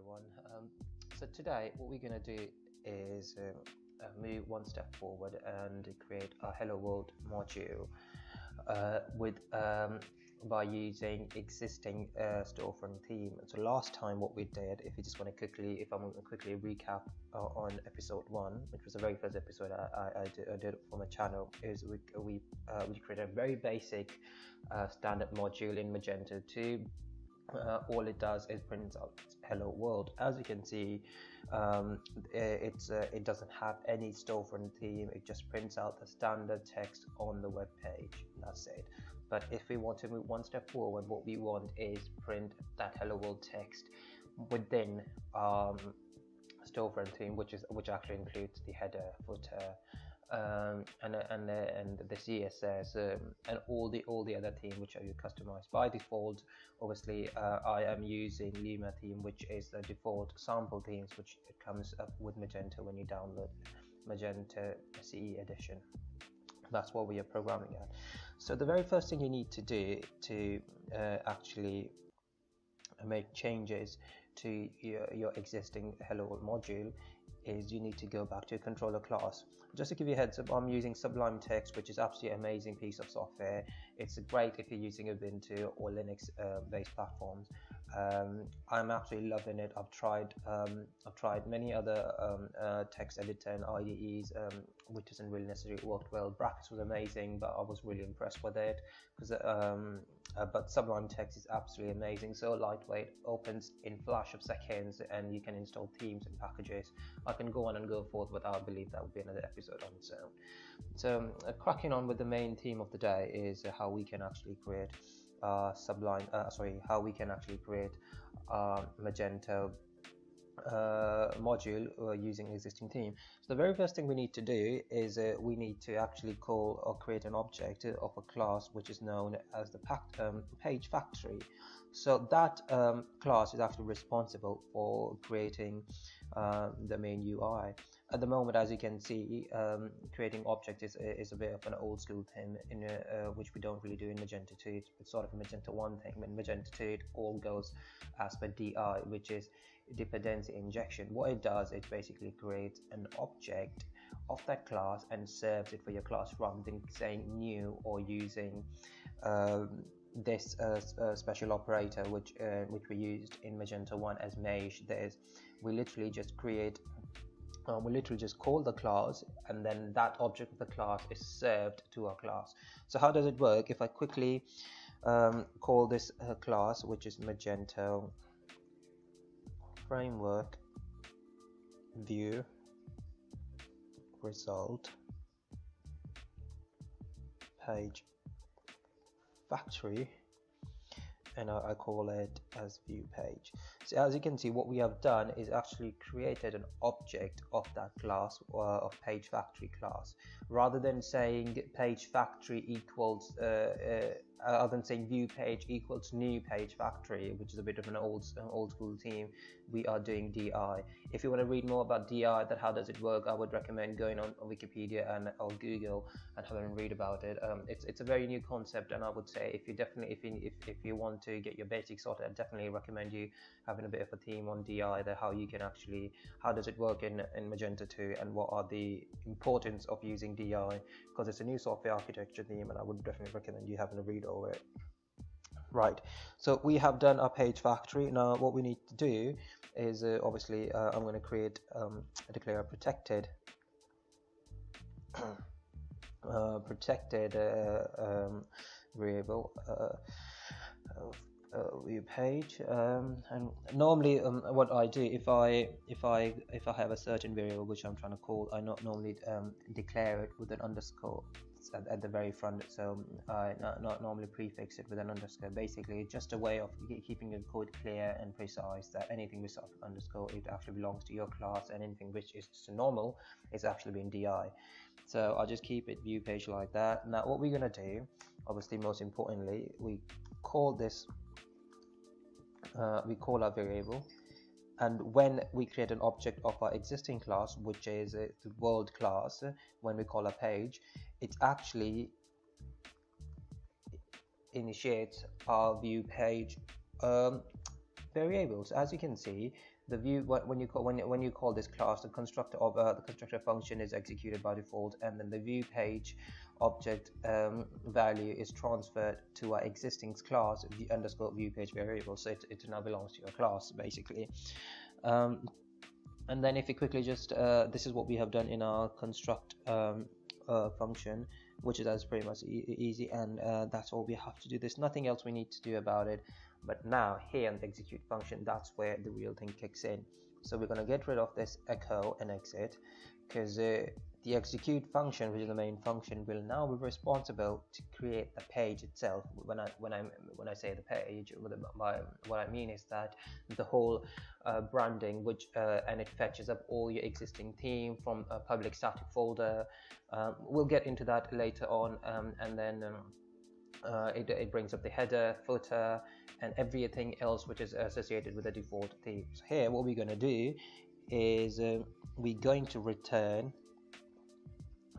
everyone. So today what we're going to do is move one step forward and create a Hello World module by using existing storefront theme. So last time what we did, if I'm going to quickly recap on episode 1, which was the very first episode I did for my channel, is we created a very basic standard module in Magento 2. All it does is prints out Hello World. As you can see, it doesn't have any storefront theme. It just prints out the standard text on the web page. That's it. But if we want to move one step forward, what we want is print that Hello World text within storefront theme, which actually includes the header, footer, and the CSS and all the other theme which are customized by default. Obviously, I am using Luma theme, which is the default sample themes which it comes up with Magento when you download Magento CE edition. That's what we are programming at. So the very first thing you need to do to actually make changes to your existing Hello World module is you need to go back to a controller class. Just to give you a heads up, I'm using Sublime Text, which is absolutely amazing piece of software. It's great if you're using Ubuntu or Linux based platforms. I'm absolutely loving it. I've tried many other text editor and IDEs, which doesn't really necessarily work well. Brackets was amazing, but I was really impressed with it but Sublime Text is absolutely amazing. So lightweight, opens in flash of seconds, and you can install themes and packages. I can go on and go forth, but I believe that would be another episode on its own. So cracking on with the main theme of the day is how we can actually create Magento module using existing theme. So the very first thing we need to do is we need to actually call or create an object of a class which is known as the page factory. So that class is actually responsible for creating the main UI. At the moment, as you can see, creating objects is a bit of an old school thing which we don't really do in Magento 2. It's sort of a Magento 1 thing. In Magento 2, it all goes as per DI, which is dependency injection. What it does, it basically creates an object of that class and serves it for your class rather than saying new or using this special operator which we used in Magento 1 as mage. We literally just call the class, and then that object of the class is served to our class. So how does it work? If I quickly call this class, which is Magento framework view result page factory, and I call it as view page. So as you can see, what we have done is actually created an object of that class, of page factory class, rather than saying page factory equals other than saying view page equals new page factory, which is a bit of an old school theme. We are doing DI. If you want to read more about DI, that how does it work, I would recommend going on Wikipedia or Google and having a read about it. It's a very new concept, and I would say if you want to get your basics sorted, I definitely recommend you having a bit of a theme on DI, that how does it work in Magento 2, and what are the importance of using DI, because it's a new software architecture theme, and I would definitely recommend you having a read over it. Right, so we have done our page factory. Now what we need to do is obviously I'm going to declare a protected variable view page, and normally what I do, if I have a certain variable which I'm trying to call, I not normally declare it with an underscore at the very front, so I not normally prefix it with an underscore. Basically, it's just a way of keeping your code clear and precise, that anything with an underscore, it actually belongs to your class, and anything which is just normal is actually being DI. So I'll just keep it view page like that. Now what we're going to do, obviously most importantly, we call this we call our variable, and when we create an object of our existing class, which is the world class, when we call a page, it actually initiates our view page variables. As you can see, the view when you call this class, the constructor of the constructor function is executed by default, and then the view page object value is transferred to our existing class underscore view page variable. So it now belongs to your class basically. And then if you quickly just this is what we have done in our construct function, which is as pretty much easy, and that's all we have to do. There's nothing else we need to do about it. But now here in the execute function, that's where the real thing kicks in. So we're going to get rid of this echo and exit, because the execute function, which is the main function, will now be responsible to create the page itself. When I say the page, what I mean is that the whole branding, which and it fetches up all your existing theme from a public static folder. We'll get into that later on, and then it brings up the header, footer, and everything else which is associated with the default theme. So here what we're going to do is we're going to return,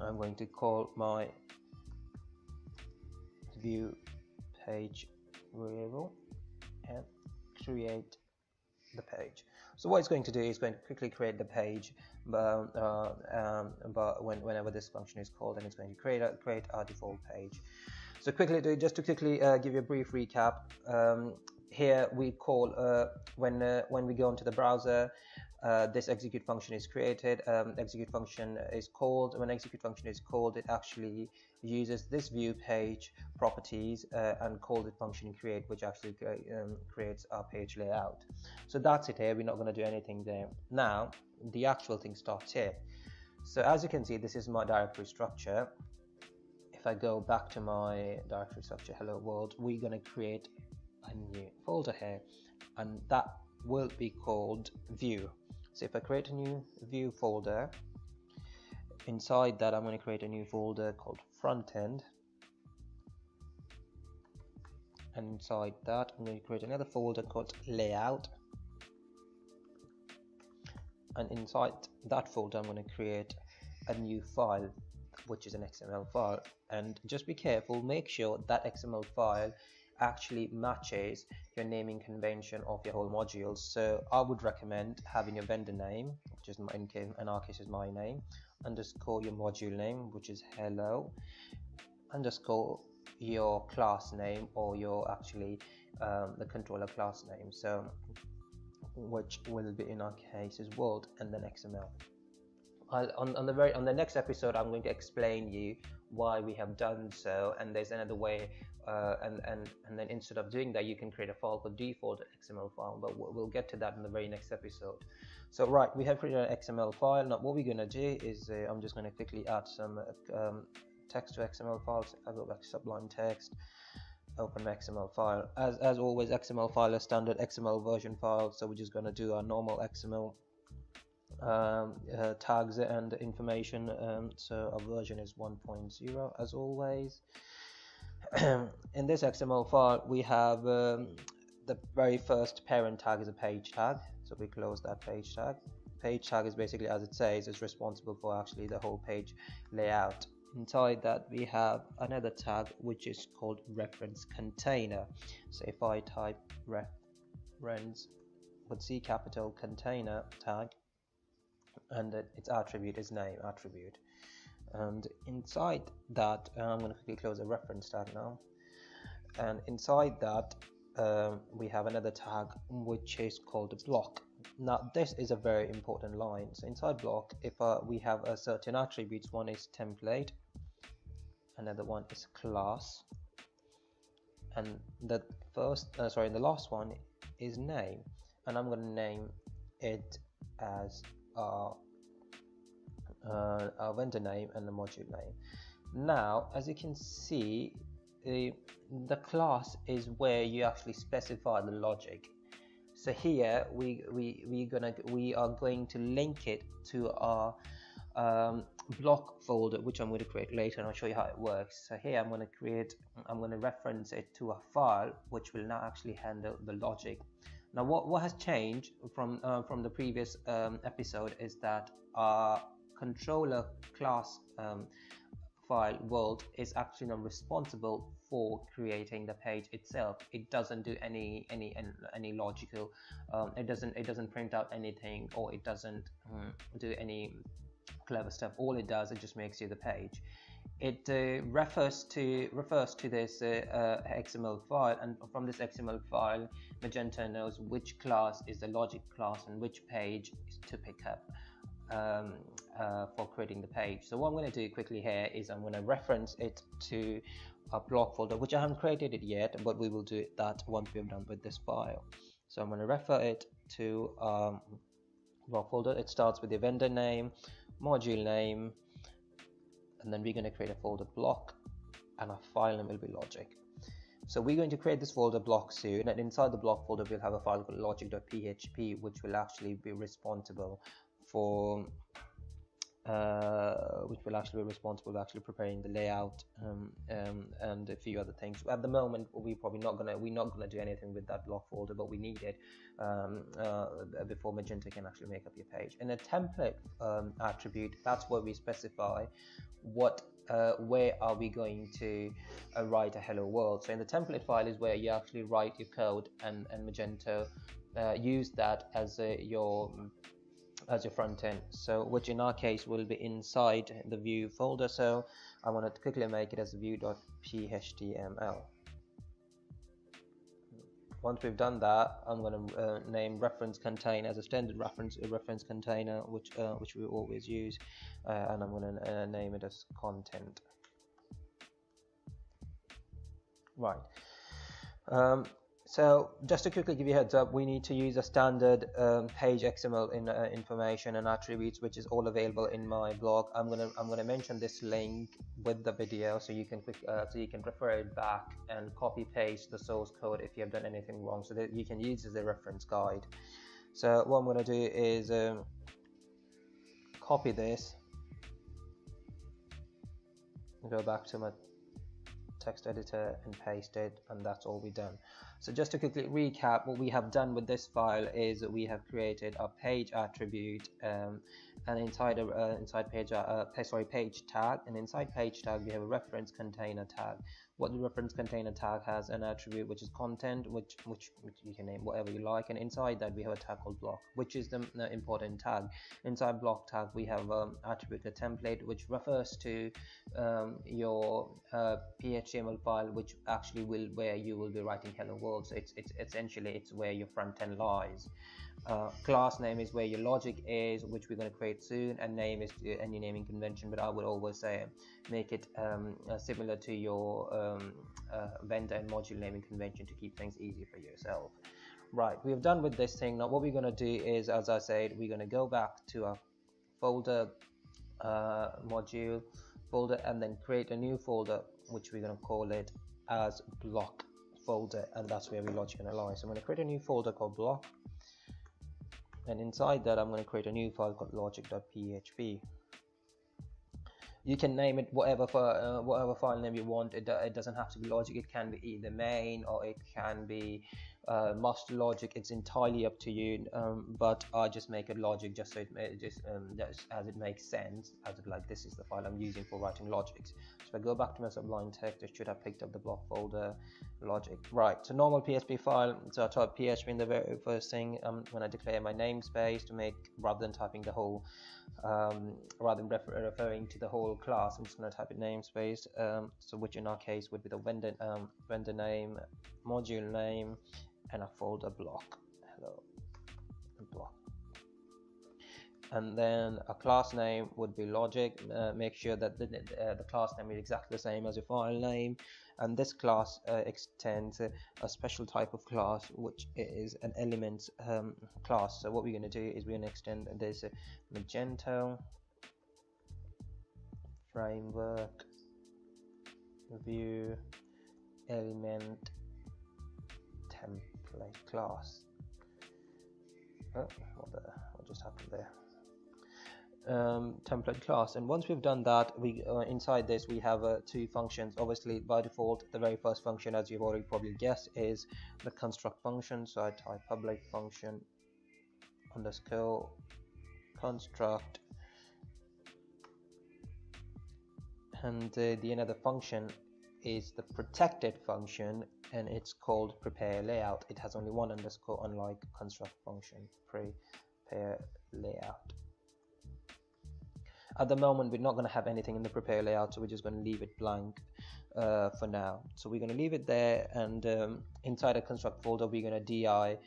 I'm going to call my view page variable and create the page. So what it's going to do is going to quickly create the page, but whenever this function is called, and it's going to create our default page. So just to quickly give you a brief recap, here we call when we go into the browser, this execute function is created. Execute function is called. When execute function is called, it actually uses this view page properties and calls it function create, which actually creates our page layout. So that's it here. We're not going to do anything there. Now the actual thing starts here. So as you can see, this is my directory structure. If I go back to my directory structure, hello world, we're going to create a new folder here, and that will be called view. So if I create a new view folder, inside that I'm going to create a new folder called front end, and inside that I'm going to create another folder called layout, and inside that folder I'm going to create a new file, which is an XML file. And just be careful, make sure that XML file actually matches your naming convention of your whole modules. So I would recommend having your vendor name, which is in our case is my name, underscore your module name, which is hello, underscore your class name, or your actually the controller class name, so which will be in our case is world, and then XML. On the next episode I'm going to explain you why we have done so, and there's another way, and then instead of doing that you can create a file called default XML file, but we'll get to that in the very next episode. So right, we have created an XML file. Now what we're going to do is I'm just going to quickly add some text to XML files. If I go back to Sublime Text, open my XML file, as always XML file is standard XML version file, so we're just going to do our normal XML tags and information. So our version is 1.0 as always. In this XML file we have the very first parent tag is a page tag, so we close that page tag. Page tag is basically, as it says, is responsible for actually the whole page layout. Inside that we have another tag which is called reference container. So if I type reference with C capital container tag, and its attribute is name attribute, and inside that I'm going to quickly close the reference tag now, and inside that we have another tag which is called block. Now this is a very important line. So inside block, if we have a certain attributes, one is template, another one is class, and the last one is name, and I'm going to name it as our vendor name and the module name. Now as you can see, the class is where you actually specify the logic. So here we are going to link it to our block folder, which I'm going to create later, and I'll show you how it works. So here I'm going to reference it to a file which will now actually handle the logic. Now what has changed from the previous episode is that our controller class file world is actually not responsible for creating the page itself. It doesn't do any logical, it doesn't print out anything, or it doesn't do any clever stuff. All it does, it just makes you the page. It refers to this XML file, and from this XML file Magento knows which class is the logic class and which page is to pick up for creating the page. So what I'm going to do quickly here is I'm going to reference it to a block folder, which I haven't created it yet, but we will do that once we're done with this file. So I'm going to refer it to block folder. It starts with the vendor name, module name, and then we're going to create a folder block, and our file name will be logic. So we're going to create this folder block soon, and inside the block folder we'll have a file called logic.php, which will actually be responsible for actually preparing the layout and a few other things. At the moment we're not gonna do anything with that block folder, but we need it before Magento can actually make up your page. In a template attribute, that's where we specify what where are we going to write a hello world. So in the template file is where you actually write your code, and Magento use that as your front end, so which in our case will be inside the view folder. So I want to quickly make it as view.phtml. Once we've done that, I'm going to name reference container as a standard reference container, which we always use, and I'm going to name it as content. Right. So just to quickly give you a heads up, we need to use a standard page XML information and attributes, which is all available in my blog. I'm gonna mention this link with the video, so you can refer it back and copy paste the source code if you have done anything wrong, so that you can use it as a reference guide. So what I'm gonna do is copy this, go back to my text editor and paste it, and that's all we've done. So just to quickly recap, what we have done with this file is that we have created a page attribute, and inside page tag, and inside page tag we have a reference container tag. What the reference container tag has an attribute which is content, which you can name whatever you like, and inside that we have a tag called block, which is the important tag. Inside block tag we have attribute a template, which refers to your PHTML file, which actually where you will be writing hello world. So it's essentially where your front end lies. Class name is where your logic is, which we're going to create soon, and name is any naming convention, but I would always say make it similar to your vendor and module naming convention to keep things easy for yourself. Right, we've done with this thing. Now what we're going to do is, as I said, we're going to go back to our folder module folder, and then create a new folder, which we're going to call it as block folder, and that's where we logic and lie. So I'm going to create a new folder called block, and inside that I'm going to create a new file called logic.php. You can name it whatever file name you want. It doesn't have to be logic. It can be either main, or it can be master logic. It's entirely up to you, but I just make it logic just so just as it makes sense, as it like this is the file I'm using for writing logics. So if I go back to my Sublime text, I should have picked up the block folder logic. Right, so normal PHP file. So I type PHP in the very first thing when I declare my namespace, to make, rather than typing the whole rather than referring to the whole class, I'm just going to type in namespace, so which in our case would be the vendor name, module name, and a folder block. Hello block. And then a class name would be logic. Make sure that the class name is exactly the same as your file name, and this class extends a special type of class, which is an elements class. So what we're going to do is we're going to extend this Magento framework view element template class. What just happened there? Template class. And once we've done that, we inside this we have two functions. Obviously by default the very first function, as you've already probably guessed, is the construct function. So I type public function underscore construct, and the another function is the protected function, and it's called prepare layout. It has only one underscore, unlike construct function prepare layout. At the moment, we're not going to have anything in the prepare layout, so we're just going to leave it blank for now. So we're going to leave it there, and inside a construct folder, we're going to di a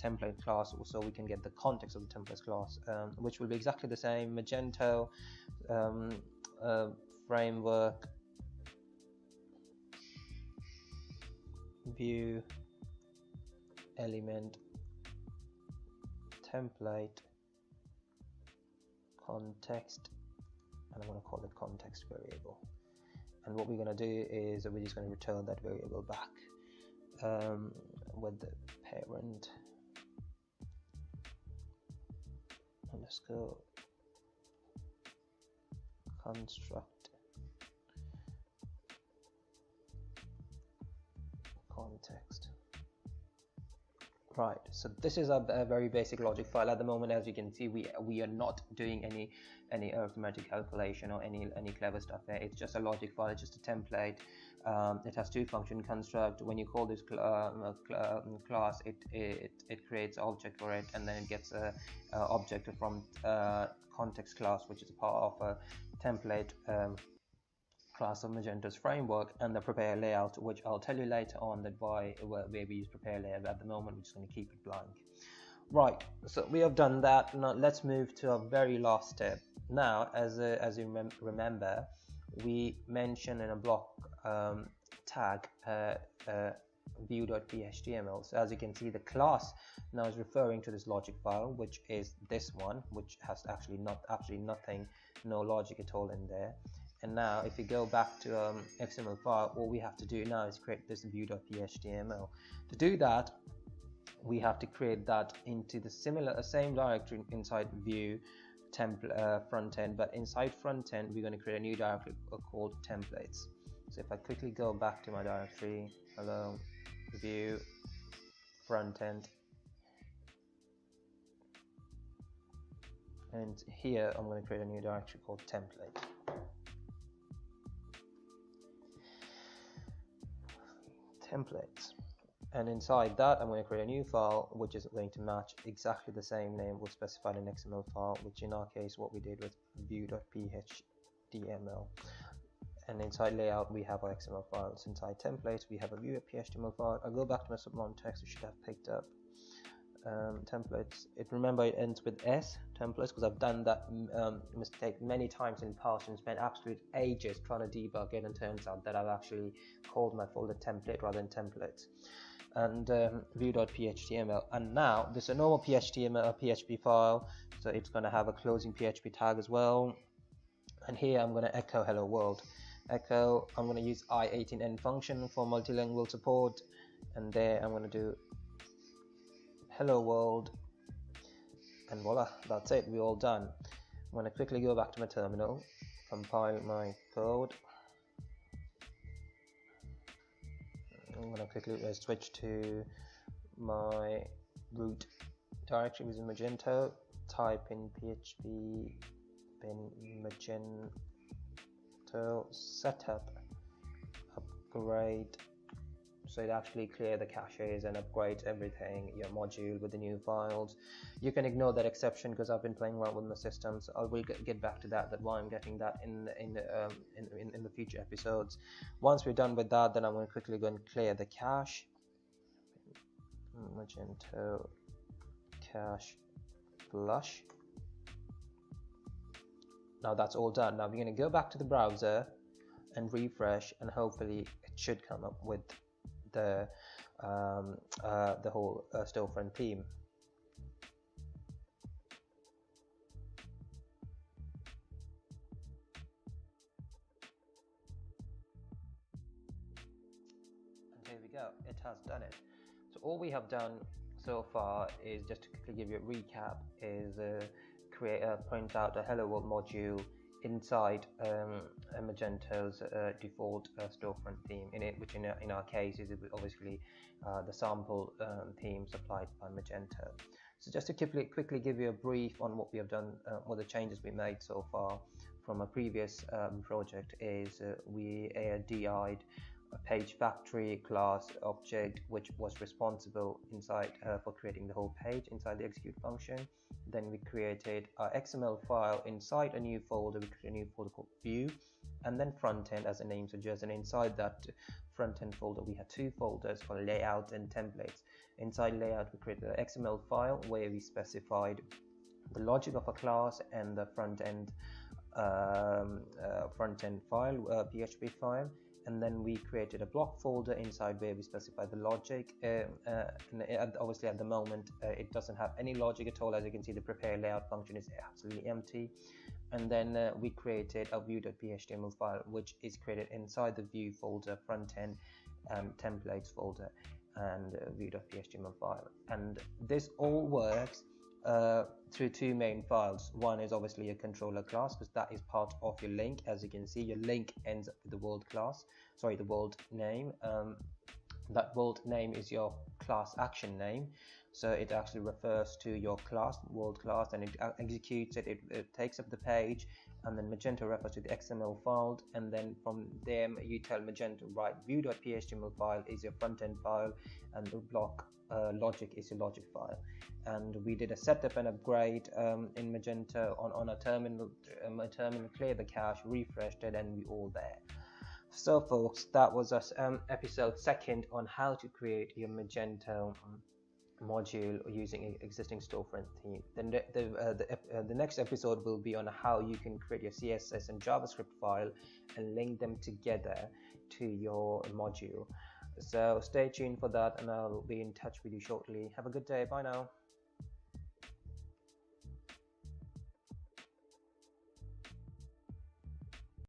template class, so we can get the context of the template class, which will be exactly the same: Magento framework view element template context, and I'm going to call it context variable. And what we're going to do is we're just going to return that variable back with the parent underscore construct context. Right, so this is a very basic logic file. At the moment, as you can see, we are not doing any arithmetic calculation or any clever stuff there. It's just a logic file. It's just a template. It has two function construct. When you call this class, it creates an object for it, and then it gets a object from context class, which is a part of a template class of Magento's framework, and the prepare layout, which I'll tell you later on that where we use prepare layout. At the moment, we're just going to keep it blank. Right, so we have done that. Now let's move to our very last step. Now, as you remember, we mentioned in a block tag view.phhtml. So as you can see, the class now is referring to this logic file, which is this one, which has actually absolutely nothing, no logic at all in there. And now if you go back to XML file, all we have to do now is create this view.phhtml. To do that, we have to create that into the same directory inside view template front end, but inside front end we're going to create a new directory called templates. So if I quickly go back to my directory, hello view front end, and here I'm going to create a new directory called template. Templates, and inside that I'm going to create a new file which is going to match exactly the same name we'll specify in XML file, which in our case what we did was view.phhtml. And inside layout we have our XML files. Inside templates we have a view.phhtml file. I'll go back to my sublime text. You should have picked up templates. Remember it ends with S, templates, because I've done that mistake many times in the past and spent absolute ages trying to debug it, and turns out that I've actually called my folder template rather than templates. And view.phhtml, and now this is a normal PHP file, so it's going to have a closing PHP tag as well. And here I'm going to echo hello world. Echo, I'm going to use i18n function for multilingual support, and there I'm going to do hello world, and voila, that's it, we're all done. I'm going to quickly go back to my terminal, compile my code. I'm going to quickly switch to my root directory using Magento, type in php bin Magento setup upgrade, so it actually clear the caches and upgrade everything, your module with the new files. You can ignore that exception because I've been playing around with my system, so I will get back to that why I'm getting that in the future episodes. Once we're done with that, then I'm going to quickly go and clear the cache. Magento cache flush. Now that's all done. Now we're going to go back to the browser and refresh, and hopefully it should come up with the whole storefront theme. And here we go, it has done it. So all we have done so far is, just to quickly give you a recap, is print out a hello world module inside Magento's default storefront theme in it, which in our case is obviously the sample theme supplied by Magento. So just to quickly give you a brief on what we have done, what the changes we made so far from a previous project is we DI'd a page factory class object which was responsible inside for creating the whole page inside the execute function. Then we created our XML file inside a new folder. We created a new folder called view, and then front end, as the name suggests, and inside that front end folder we had two folders for layout and templates. Inside layout we created an XML file where we specified the logic of a class and the front end file, PHP file. And then we created a block folder inside where we specified the logic. And obviously at the moment it doesn't have any logic at all. As you can see, the prepare layout function is absolutely empty. And then we created a view.html file which is created inside the view folder, front end templates folder, and view.html file. And this all works through two main files. One is obviously a controller class, because that is part of your link. As you can see, your link ends up with the world name. That world name is your class action name, so it actually refers to your class, world class, and it executes it. It takes up the page, and then Magento refers to the XML file, and then from there you tell Magento, right, view.html file is your front end file, and the block logic is your logic file. And we did a setup and upgrade in Magento on a terminal, clear the cache, refreshed it, and we all there. So folks, that was us episode 2 on how to create your Magento module using an existing storefront theme. The next episode will be on how you can create your CSS and JavaScript file and link them together to your module. So stay tuned for that, and I'll be in touch with you shortly. Have a good day. Bye now.